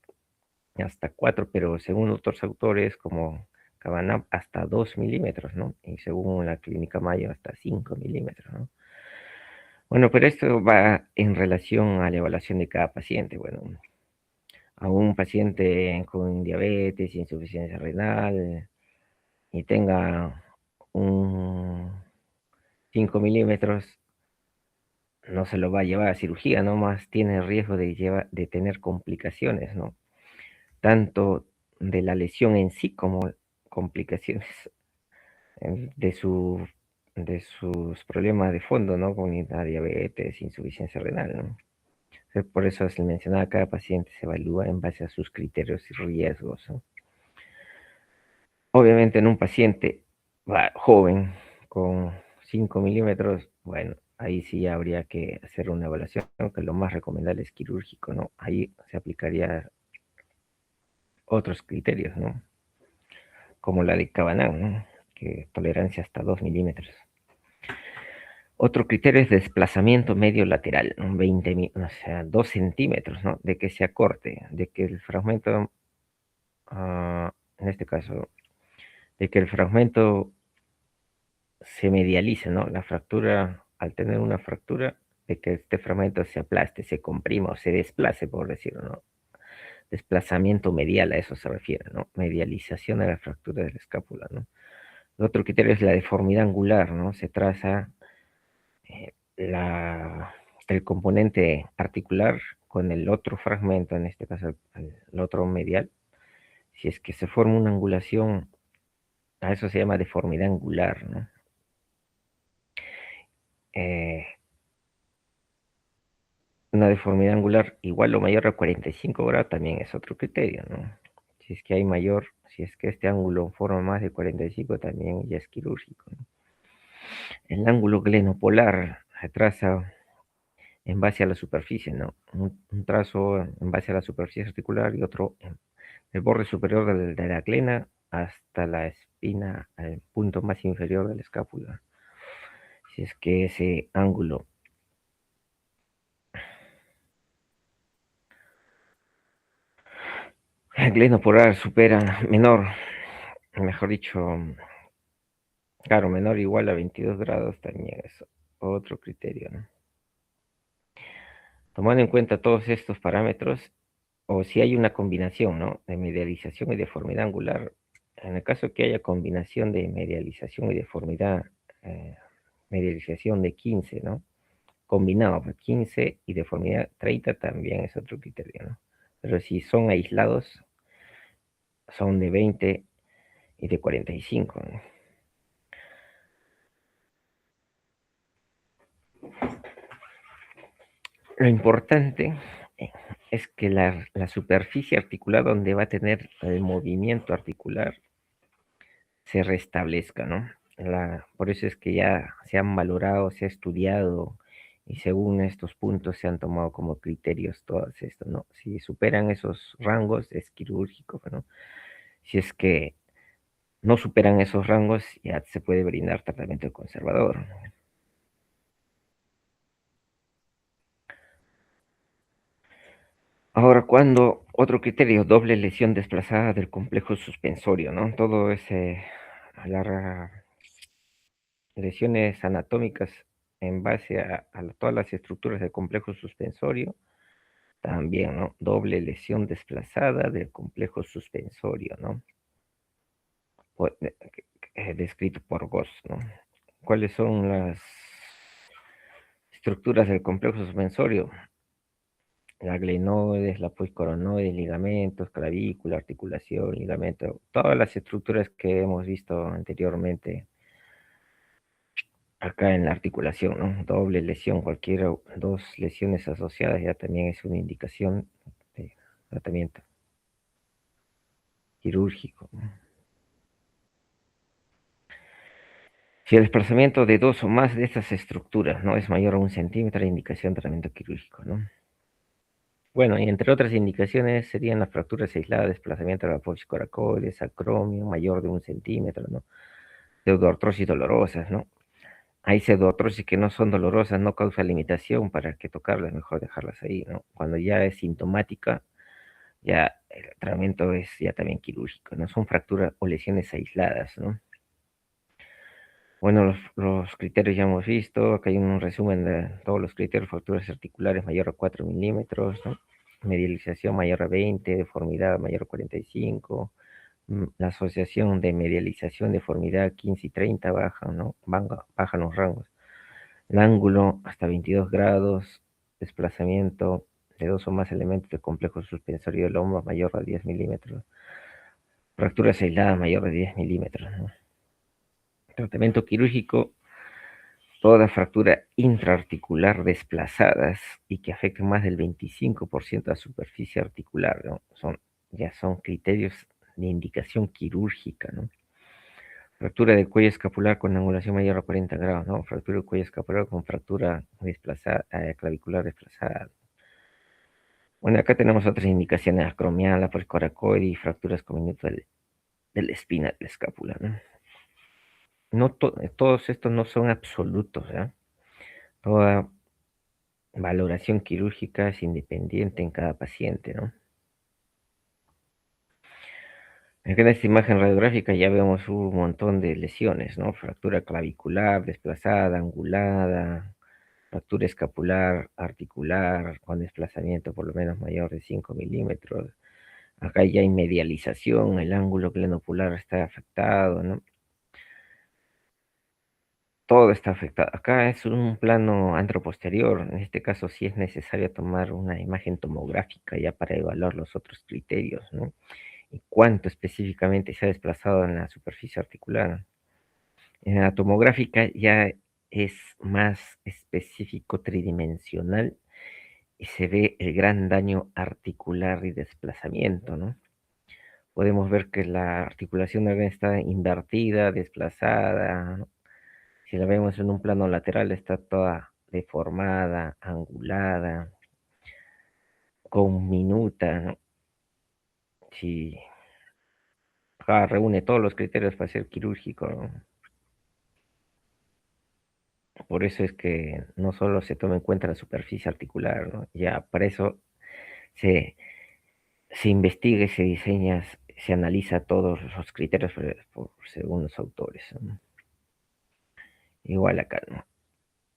Hasta 4, pero según otros autores como Cabanab, hasta 2 milímetros, ¿no? Y según la clínica Mayo, hasta 5 milímetros, ¿no? Bueno, pero esto va en relación a la evaluación de cada paciente. Bueno, a un paciente con diabetes, insuficiencia renal y tenga un 5 milímetros, no se lo va a llevar a cirugía, no más tiene riesgo de tener complicaciones, ¿no? Tanto de la lesión en sí como complicaciones de, su, de sus problemas de fondo, ¿no? Como la diabetes, insuficiencia renal, ¿no? Por eso se mencionaba, cada paciente se evalúa en base a sus criterios y riesgos, ¿no? Obviamente en un paciente joven con 5 milímetros, bueno, ahí sí ya habría que hacer una evaluación, que lo más recomendable es quirúrgico, ¿no? Ahí se aplicaría otros criterios, ¿no? Como la de Cabanán, ¿no? Que tolerancia hasta 2 milímetros. Otro criterio es desplazamiento medio lateral, ¿no? O sea, 2 centímetros, ¿no? De que se acorte, de que el fragmento, en este caso, de que el fragmento se medialice, ¿no? La fractura, al tener una fractura, de que este fragmento se aplaste, se comprima o se desplace, por decirlo, ¿no? Desplazamiento medial, a eso se refiere, ¿no? Medialización de la fractura de la escápula, ¿no? El otro criterio es la deformidad angular, ¿no? Se traza el componente articular con el otro fragmento, en este caso el otro medial, si es que se forma una angulación, a eso se llama deformidad angular, ¿no? Eh, una deformidad angular igual o mayor a 45 grados también es otro criterio, ¿no? Si es que hay mayor, si es que este ángulo forma más de 45, también ya es quirúrgico, ¿no? El ángulo glenopolar se traza en base a la superficie, ¿no? Un trazo en base a la superficie articular y otro en el borde superior de la glena hasta la espina, al punto más inferior de la escápula. Si es que ese ángulo glenopolar supera menor, mejor dicho, claro, menor o igual a 22 grados también es otro criterio, ¿no? Tomando en cuenta todos estos parámetros, o si hay una combinación, ¿no? De medialización y deformidad angular, en el caso que haya combinación de medialización y deformidad, eh, medialización de 15, ¿no? Combinado, pues 15 y deformidad 30 también es otro criterio, ¿no? Pero si son aislados, son de 20 y de 45, ¿no? Lo importante es que la superficie articular donde va a tener el movimiento articular se restablezca, ¿no? Por eso es que ya se han valorado, se ha estudiado y según estos puntos se han tomado como criterios todas estas, ¿no? Si superan esos rangos es quirúrgico, ¿no? Si es que no superan esos rangos, ya se puede brindar tratamiento conservador. Ahora, cuando otro criterio, doble lesión desplazada del complejo suspensorio, ¿no? Todo ese, las lesiones anatómicas en base a todas las estructuras del complejo suspensorio, también, ¿no? Doble lesión desplazada del complejo suspensorio, ¿no? Descrito por Goss, ¿no? ¿Cuáles son las estructuras del complejo suspensorio? La glenoides, la policoronoides, ligamentos, clavícula, articulación, ligamento, todas las estructuras que hemos visto anteriormente acá en la articulación, ¿no? Doble lesión, cualquiera, dos lesiones asociadas ya también es una indicación de tratamiento quirúrgico, ¿no? Si el desplazamiento de dos o más de estas estructuras no es mayor a 1 centímetro, indicación de tratamiento quirúrgico, ¿no? Bueno, y entre otras indicaciones serían las fracturas aisladas, desplazamiento de la apófisis coracoides, acromio mayor de 1 centímetro, ¿no? Pseudoartrosis dolorosas, ¿no? Hay pseudoartrosis que no son dolorosas, no causa limitación, para que tocarlas, mejor dejarlas ahí, ¿no? Cuando ya es sintomática, ya el tratamiento es ya también quirúrgico, ¿no? Son fracturas o lesiones aisladas, ¿no? Bueno, los criterios ya hemos visto, acá hay un resumen de todos los criterios: fracturas articulares mayor a 4 milímetros, ¿no? Medialización mayor a 20, deformidad mayor a 45, la asociación de medialización, deformidad 15 y 30 bajan, ¿no? Bajan los rangos. El ángulo hasta 22 grados, desplazamiento de dos o más elementos del complejo suspensorio del hombro mayor a 10 milímetros, fracturas aisladas mayor a 10 milímetros, ¿no? Tratamiento quirúrgico: toda fractura intraarticular desplazadas y que afecten más del 25% de la superficie articular, ¿no? Ya son criterios de indicación quirúrgica, ¿no? Fractura de cuello escapular con angulación mayor a 40 grados, ¿no? Fractura de cuello escapular con fractura desplazada, clavicular desplazada. Bueno, acá tenemos otras indicaciones: acromial, coracoide y fracturas convenientes de la espina de la escápula, ¿no? Todos estos no son absolutos, ¿ya? Toda valoración quirúrgica es independiente en cada paciente, ¿no? Acá en esta imagen radiográfica ya vemos un montón de lesiones, ¿no? Fractura clavicular desplazada, angulada, fractura escapular, articular, con desplazamiento por lo menos mayor de 5 milímetros. Acá ya hay medialización, el ángulo glenopular está afectado, ¿no? todo está afectado. Acá es un plano anteroposterior. En este caso sí es necesario tomar una imagen tomográfica ya para evaluar los otros criterios, ¿no? Y cuánto específicamente se ha desplazado en la superficie articular. En la tomográfica ya es más específico, tridimensional, y se ve el gran daño articular y desplazamiento, ¿no? Podemos ver que la articulación también está invertida, desplazada, ¿no? Si la vemos en un plano lateral, está toda deformada, angulada, con minuta, ¿no? Si reúne todos los criterios para ser quirúrgico, ¿no? Por eso es que no solo se toma en cuenta la superficie articular, ¿no? Ya para eso se, se investiga y se diseña, se analiza todos los criterios según los autores, ¿no? Igual acá, ¿no?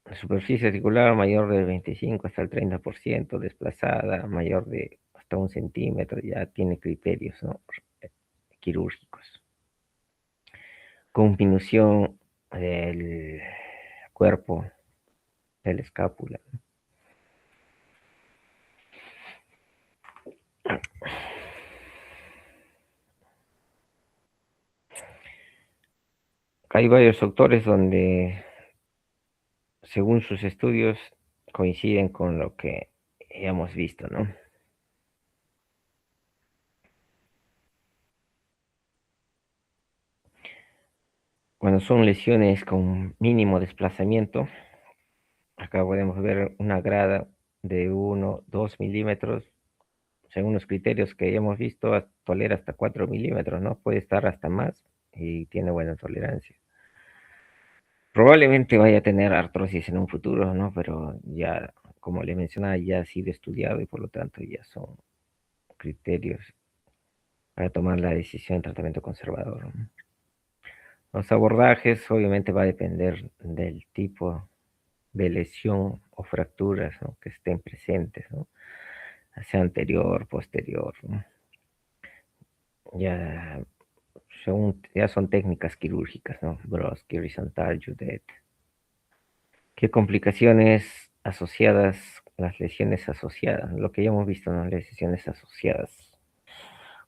La superficie articular mayor del 25 hasta el 30%, desplazada, mayor de hasta 1 centímetro, ya tiene criterios, ¿no? Quirúrgicos. Disminución del cuerpo, de la escápula. Hay varios autores donde, según sus estudios, coinciden con lo que ya hemos visto, ¿no? Cuando son lesiones con mínimo desplazamiento, acá podemos ver una grada de 1, 2 milímetros, según los criterios que ya hemos visto, tolera hasta 4 milímetros, ¿no? Puede estar hasta más y tiene buena tolerancia. Probablemente vaya a tener artrosis en un futuro, ¿no? Pero ya, como le mencionaba, ya ha sido estudiado y por lo tanto ya son criterios para tomar la decisión de tratamiento conservador, ¿no? Los abordajes obviamente va a depender del tipo de lesión o fracturas, ¿no?, que estén presentes, ¿no? Sea anterior, posterior, ¿no? Ya, ya son técnicas quirúrgicas, ¿no? Brodsky, horizontal, Judet. ¿Qué complicaciones asociadas, las lesiones asociadas? Lo que ya hemos visto, ¿no? Las lesiones asociadas.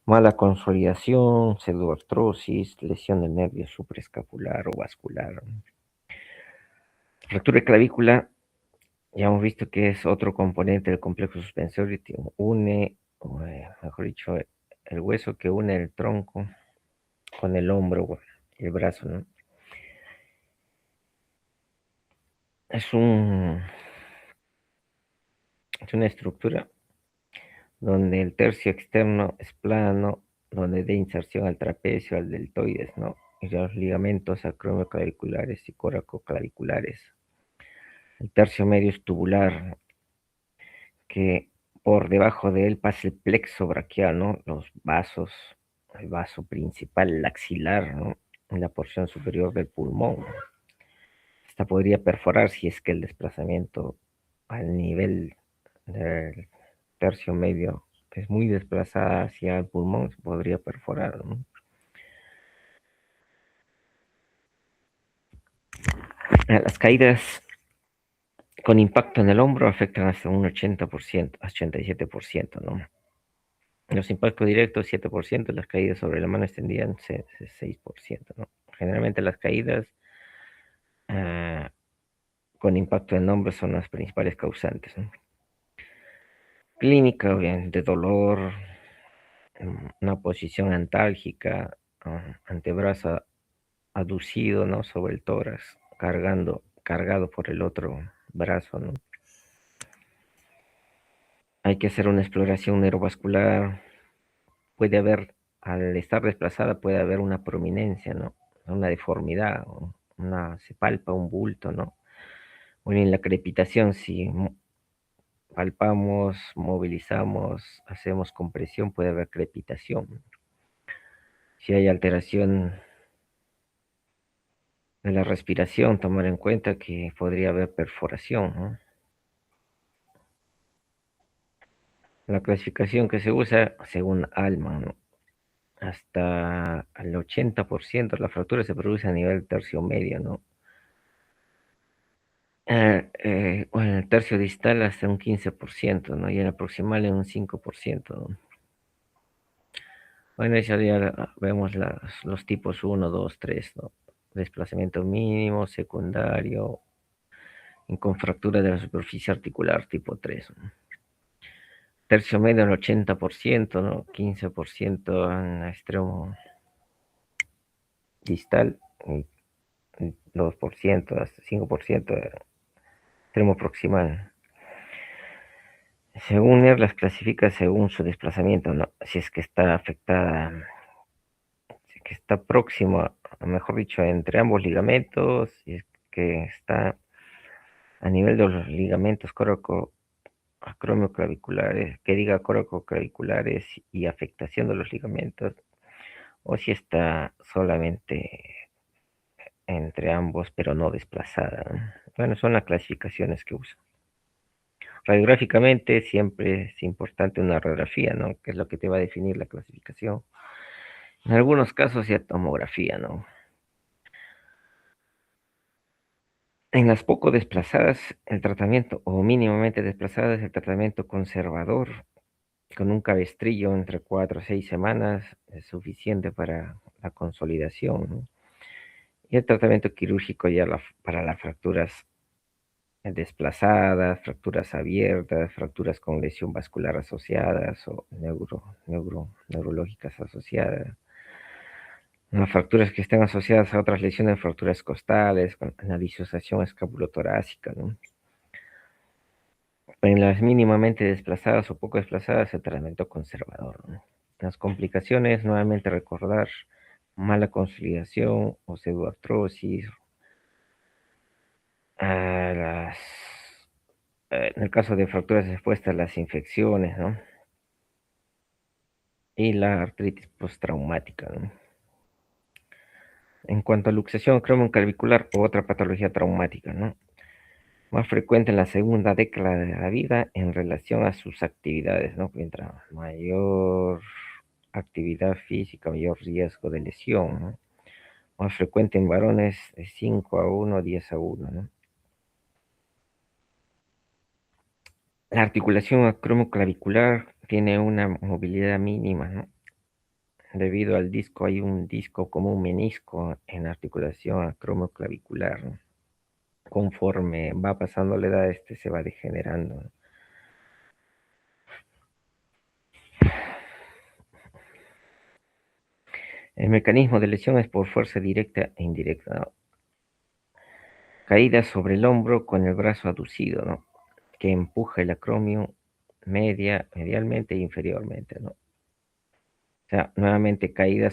Mala consolidación, pseudoartrosis, lesión del nervio supraescapular o vascular. Fractura de clavícula, ya hemos visto que es otro componente del complejo suspensorio, une, mejor dicho, el hueso que une el tronco con el hombro y el brazo, ¿no? Es un, es una estructura donde el tercio externo es plano, donde da inserción al trapecio, al deltoides, ¿no? Y los ligamentos acromioclaviculares y coracoclaviculares. El tercio medio es tubular, que por debajo de él pasa el plexo braquial, ¿no? Los vasos, el vaso principal, el axilar, ¿no? En la porción superior del pulmón. Esta podría perforar si es que el desplazamiento al nivel del tercio medio es muy desplazada hacia el pulmón, se podría perforar, ¿no? Las caídas con impacto en el hombro afectan hasta un 80%, 87%, ¿no? Los impactos directos 7%, las caídas sobre la mano extendida 6%, ¿no? Generalmente las caídas con impacto en hombro son las principales causantes, ¿no? Clínica, obviamente, dolor, una posición antálgica, antebrazo aducido, ¿no?, sobre el tórax, cargado por el otro brazo, ¿no? Hay que hacer una exploración neurovascular. Puede haber, al estar desplazada, puede haber una prominencia, ¿no? Una deformidad, se palpa un bulto, ¿no? O en la crepitación, si palpamos, movilizamos, hacemos compresión, puede haber crepitación. Si hay alteración de la respiración, tomar en cuenta que podría haber perforación, ¿no? La clasificación que se usa según Allman, ¿no? Hasta el 80% de la fractura se produce a nivel tercio medio, ¿no? Bueno, el tercio distal hasta un 15%, ¿no? Y el proximal en un 5%, ¿no? Bueno, eso ya vemos los tipos uno, 2, 3, ¿no? Desplazamiento mínimo, secundario, con fractura de la superficie articular tipo 3, ¿no? Tercio medio el 80%, ¿no? 15% en extremo distal, y 2%, hasta 5% de extremo proximal. Según él, las clasifica según su desplazamiento, ¿no? Si es que está afectada, si es que está próximo, mejor dicho, entre ambos ligamentos, si es que está a nivel de los ligamentos acromioclaviculares, que diga coracoclaviculares y afectación de los ligamentos, o si está solamente entre ambos, pero no desplazada. Bueno, son las clasificaciones que usan. Radiográficamente siempre es importante una radiografía, ¿no? Que es lo que te va a definir la clasificación. En algunos casos ya tomografía, ¿no? En las poco desplazadas, el tratamiento, o mínimamente desplazadas, el tratamiento conservador, con un cabestrillo entre 4 a 6 semanas, es suficiente para la consolidación, ¿no? Y el tratamiento quirúrgico ya para las fracturas desplazadas, fracturas abiertas, fracturas con lesión vascular asociadas o neurológicas asociadas. Las fracturas que estén asociadas a otras lesiones, fracturas costales, con la disociación escapulotorácica, ¿no? En las mínimamente desplazadas o poco desplazadas, el tratamiento conservador, ¿no? Las complicaciones, nuevamente recordar, mala consolidación, osteoartrosis, las, en el caso de fracturas expuestas, las infecciones, ¿no? Y la artritis postraumática, ¿no? En cuanto a luxación cromioclavicular o otra patología traumática, ¿no? Más frecuente en la segunda década de la vida en relación a sus actividades, ¿no? Mientras mayor actividad física, mayor riesgo de lesión, ¿no? Más frecuente en varones de 5 a 1, 10 a 1, ¿no? La articulación acromioclavicular tiene una movilidad mínima, ¿no? Debido al disco, hay un disco como un menisco en la articulación acromioclavicular, ¿no? Conforme va pasando la edad, este se va degenerando, ¿no? El mecanismo de lesión es por fuerza directa e indirecta, ¿no? Caída sobre el hombro con el brazo aducido, ¿no? Que empuja el acromio medialmente e inferiormente, ¿no? O sea, nuevamente caída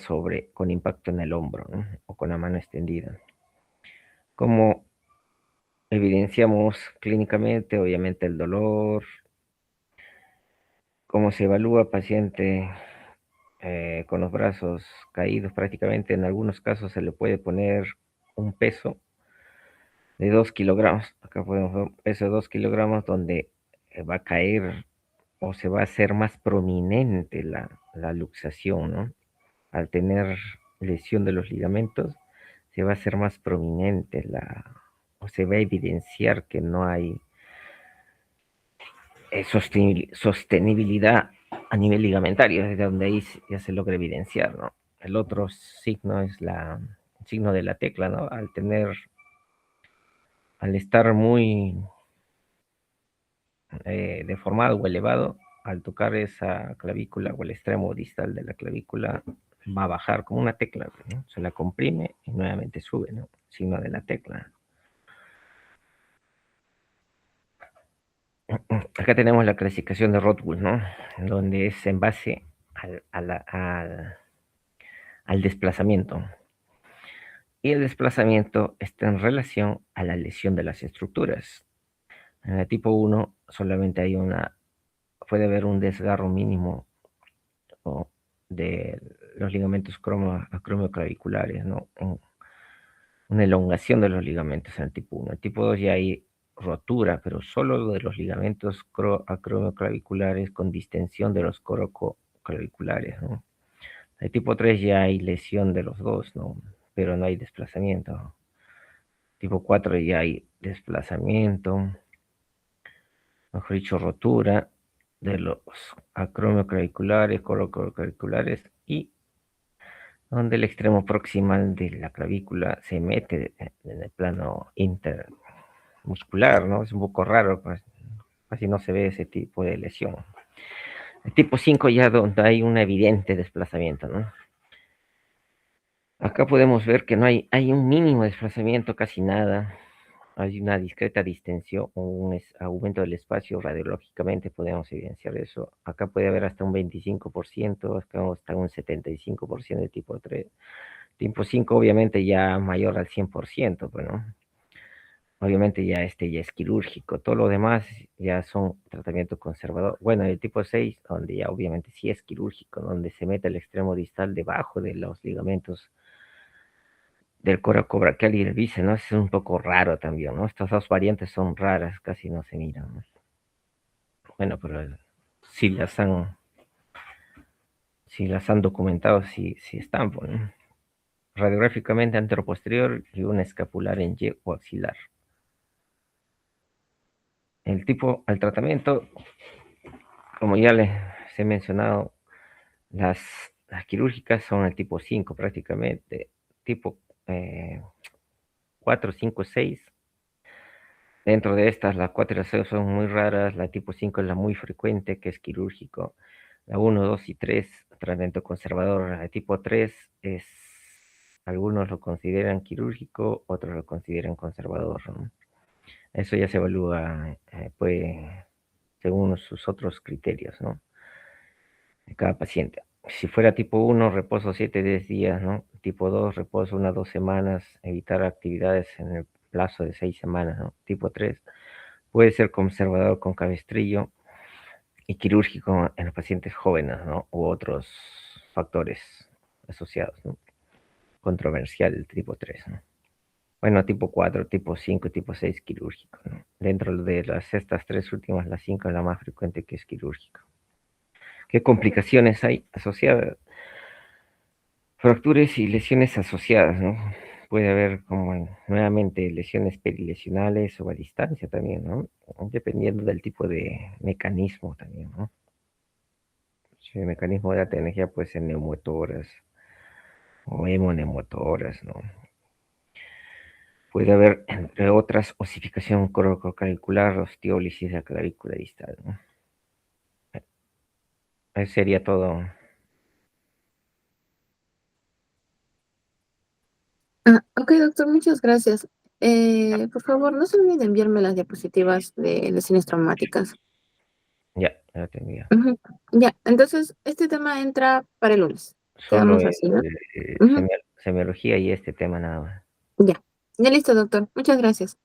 con impacto en el hombro, ¿no? O con la mano extendida. Como evidenciamos clínicamente, obviamente el dolor, cómo se evalúa paciente con los brazos caídos prácticamente, en algunos casos se le puede poner un peso de 2 kilogramos. Acá podemos ver un peso de 2 kilogramos donde va a caer o se va a hacer más prominente la luxación, ¿no? Al tener lesión de los ligamentos, se va a hacer más prominente o se va a evidenciar que no hay sostenibilidad a nivel ligamentario, desde donde ahí ya se logra evidenciar, ¿no? El otro signo es el signo de la tecla, ¿no? Al estar muy deformado o elevado, al tocar esa clavícula o el extremo distal de la clavícula, va a bajar como una tecla, ¿no? Se la comprime y nuevamente sube, ¿no? Signo de la tecla. Acá tenemos la clasificación de Rothwell, ¿no? Donde es en base al desplazamiento. Y el desplazamiento está en relación a la lesión de las estructuras. En el tipo 1 solamente puede haber un desgarro mínimo, ¿no? De los ligamentos acromioclaviculares, ¿no? Una elongación de los ligamentos en el tipo 1. En el tipo 2 ya hay rotura, pero solo de los ligamentos acromioclaviculares con distensión de los coracoclaviculares, ¿no? En el tipo 3 ya hay lesión de los dos, ¿no? Pero no hay desplazamiento. Tipo 4 ya hay desplazamiento, mejor dicho, rotura de los acromioclaviculares, colateroclaviculares y donde el extremo proximal de la clavícula se mete en el plano intermuscular, ¿no? Es un poco raro, pues, casi no se ve ese tipo de lesión. El tipo 5 ya donde hay un evidente desplazamiento, ¿no? Acá podemos ver que no hay un mínimo desplazamiento, casi nada. Hay una discreta distensión o un aumento del espacio radiológicamente, podemos evidenciar eso. Acá puede haber hasta un 25%, acá hasta un 75% de tipo 3. Tipo 5 obviamente ya mayor al 100%, pues, ¿no? Obviamente ya ya es quirúrgico. Todo lo demás ya son tratamiento conservador. Bueno, el tipo 6 donde ya obviamente sí es quirúrgico, donde se mete el extremo distal debajo de los ligamentos del coracobraquial y el bíceps, ¿no? Es un poco raro también, ¿no? Estas dos variantes son raras, casi no se miran, ¿no? Bueno, pero si las han, si las han documentado, sí están, pues, ¿no? Radiográficamente anteroposterior y un escapular en Y o axilar. Al tratamiento, como ya les he mencionado, las, las quirúrgicas son el tipo 5 prácticamente, tipo 4, 5, 6. Dentro de estas, las 4 y las 6 son muy raras, la tipo 5 es la muy frecuente, que es quirúrgico. La 1, 2 y 3, tratamiento conservador. La tipo 3 es, algunos lo consideran quirúrgico, otros lo consideran conservador, ¿no? Eso ya se evalúa, pues, según sus otros criterios, ¿no? De cada paciente. Si fuera tipo 1, reposo 7, 10 días, ¿no? Tipo 2, reposo 1, 2 semanas, evitar actividades en el plazo de 6 semanas, ¿no? Tipo 3, puede ser conservador con cabestrillo y quirúrgico en los pacientes jóvenes, ¿no? U otros factores asociados, ¿no? Controversial el tipo 3, ¿no? Bueno, tipo 4, tipo 5, tipo 6 quirúrgico, ¿no? Dentro de estas tres últimas, la 5 es la más frecuente que es quirúrgico. ¿Qué complicaciones hay asociadas? Fracturas y lesiones asociadas, ¿no? Puede haber como nuevamente lesiones perilesionales o a distancia también, ¿no? Dependiendo del tipo de mecanismo también, ¿no? Si el mecanismo de la energía puede ser neumotoras o hemoneumotoras, ¿no? Puede haber, entre otras, osificación coracocavicular, osteólisis de la clavícula distal, ¿no? Eso sería todo. Ok, doctor, muchas gracias. Por favor, no se olvide de enviarme las diapositivas de lesiones traumáticas. Ya tenía. Ujú. Ya, entonces este tema entra para el lunes. Solo Quedamos así, ¿no? Ujú. semiología y este tema nada más. Ya, ya listo, doctor. Muchas gracias.